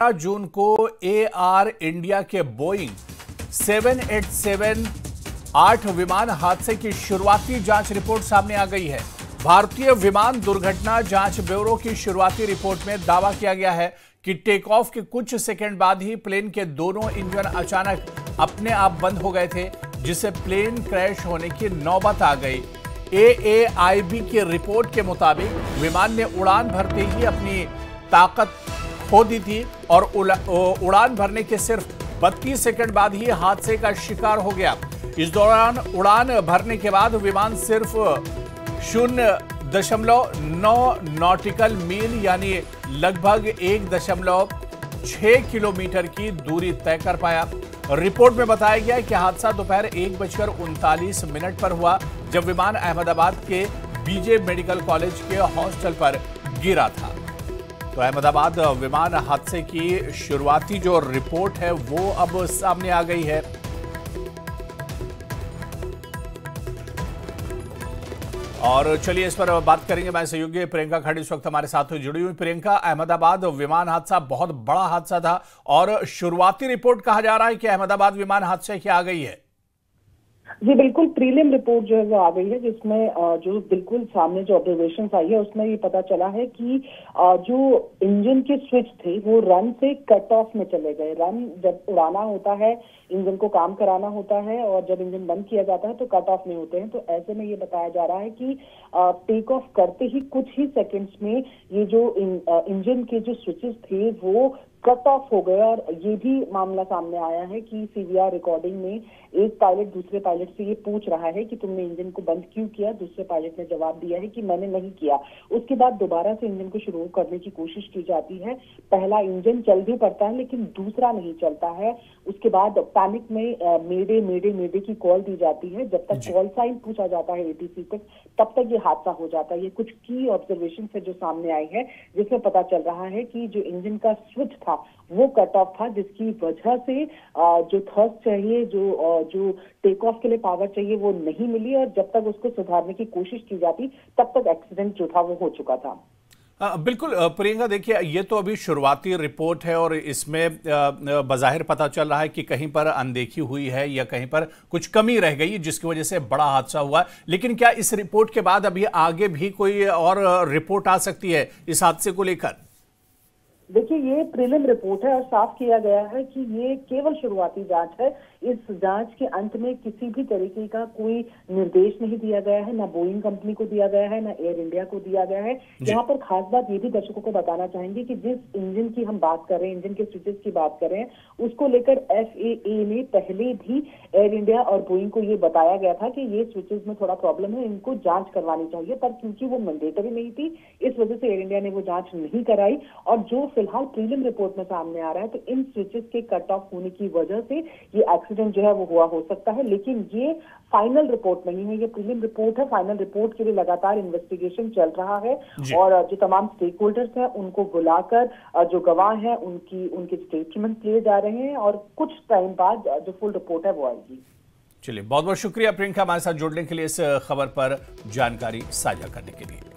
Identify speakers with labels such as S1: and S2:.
S1: जून को air India के Boeing 787-8 विमान हादसे की शुरुआती जांच रिपोर्ट सामने आ गई है। भारतीय विमान दुर्घटना जांच ब्यूरो की शुरुआती रिपोर्ट में दावा किया गया है कि टेक ऑफ के कुछ सेकंड बाद ही प्लेन के दोनों इंजन अचानक अपने आप बंद हो गए थे, जिससे प्लेन क्रैश होने की नौबत आ गई। AAIB की रिपोर्ट के मुताबिक विमान ने उड़ान भरते ही अपनी ताकत खो दी थी और उड़ान भरने के सिर्फ 32 सेकंड बाद ही हादसे का शिकार हो गया। इस दौरान उड़ान भरने के बाद विमान सिर्फ 0.9 नॉटिकल मील यानी लगभग 1.6 किलोमीटर की दूरी तय कर पाया। रिपोर्ट में बताया गया कि हादसा दोपहर 1:39 पर हुआ, जब विमान अहमदाबाद के बीजे मेडिकल कॉलेज के हॉस्टल पर गिरा था। तो अहमदाबाद विमान हादसे की शुरुआती जो रिपोर्ट है वो अब सामने आ गई है। और चलिए इस पर बात करेंगे। मैं सहयोगी प्रियंका खड़ी इस वक्त हमारे साथ जुड़ी हुई। प्रियंका, अहमदाबाद विमान हादसा बहुत बड़ा हादसा था और शुरुआती रिपोर्ट कहा जा रहा है कि अहमदाबाद विमान हादसे की आ गई है।
S2: जी बिल्कुल, प्रीलिम रिपोर्ट जो है वो आ गई है, जिसमें जो बिल्कुल सामने जो ऑब्जर्वेशन आई है उसमें ये पता चला है कि जो इंजन के स्विच थे वो रन से कट ऑफ में चले गए। रन जब उड़ाना होता है, इंजन को काम कराना होता है, और जब इंजन बंद किया जाता है तो कट ऑफ में होते हैं। तो ऐसे में ये बताया जा रहा है कि टेक ऑफ करते ही कुछ ही सेकेंड्स में ये जो इंजन के जो स्विचेस थे वो कट ऑफ हो गए। और ये भी मामला सामने आया है कि सीवीआर रिकॉर्डिंग में एक पायलट दूसरे पायलट से ये पूछ रहा है कि तुमने इंजन को बंद क्यों किया। दूसरे पायलट ने जवाब दिया है कि मैंने नहीं किया। उसके बाद दोबारा से इंजन को शुरू करने की कोशिश की जाती है। पहला इंजन चल भी पड़ता है लेकिन दूसरा नहीं चलता है। उसके बाद पैनिक में मेडे मेडे मेडे की कॉल दी जाती है। जब तक कॉल साइन पूछा जाता है एटीसी तक, तब तक ये हादसा हो जाता है। ये कुछ की ऑब्जर्वेशन है जो सामने आई है, जिसमें पता चल रहा है कि जो इंजन का स्विच था वो कट ऑफ था, जिसकी वजह से जो थर्स्ट चाहिए, जो टेक ऑफ के लिए पावर चाहिए वो नहीं मिली। और जब तक उसको सुधारने की कोशिश की जाती तब तक एक्सीडेंट जो था वो हो चुका था।
S1: बिल्कुल प्रियंका, देखिए ये तो अभी शुरुआती रिपोर्ट है और इसमें बज़ाहिर पता चल रहा है कि कहीं पर अनदेखी हुई है या कहीं पर कुछ कमी रह गई जिसकी वजह से बड़ा हादसा हुआ। लेकिन क्या इस रिपोर्ट के बाद अभी आगे भी कोई और रिपोर्ट आ सकती है इस हादसे को लेकर?
S2: देखिए, ये प्रीलिम रिपोर्ट है और साफ किया गया है कि ये केवल शुरुआती जांच है। इस जांच के अंत में किसी भी तरीके का कोई निर्देश नहीं दिया गया है, ना बोइंग कंपनी को दिया गया है, ना एयर इंडिया को दिया गया है। यहाँ पर खास बात ये भी दर्शकों को बताना चाहेंगे कि जिस इंजन की हम बात कर रहे हैं, इंजन के स्विचेस की बात कर रहे हैं, उसको लेकर FAA ने पहले भी एयर इंडिया और बोइंग को ये बताया गया था कि ये स्विचेस में थोड़ा प्रॉब्लम है, इनको जांच करवानी चाहिए। पर क्योंकि वो मैंडेटरी नहीं थी, इस वजह से एयर इंडिया ने वो जांच नहीं कराई। और जो फिलहाल प्रीलिम रिपोर्ट में सामने आ रहा है, तो इन स्विचेस के कट ऑफ होने की वजह से ये एक्सीडेंट जो है वो हुआ हो सकता है। लेकिन ये फाइनल रिपोर्ट नहीं है, ये प्रीलिम रिपोर्ट है। फाइनल रिपोर्ट के लिए लगातार इन्वेस्टिगेशन चल रहा है और जो तमाम स्टेक होल्डर्स हैं उनको बुलाकर जो गवाह हैं उनके स्टेटमेंट लिए जा रहे हैं और कुछ टाइम बाद जो फुल रिपोर्ट है वो आएगी।
S1: चलिए, बहुत बहुत शुक्रिया प्रियंका हमारे साथ जुड़ने के लिए, इस खबर पर जानकारी साझा करने के लिए।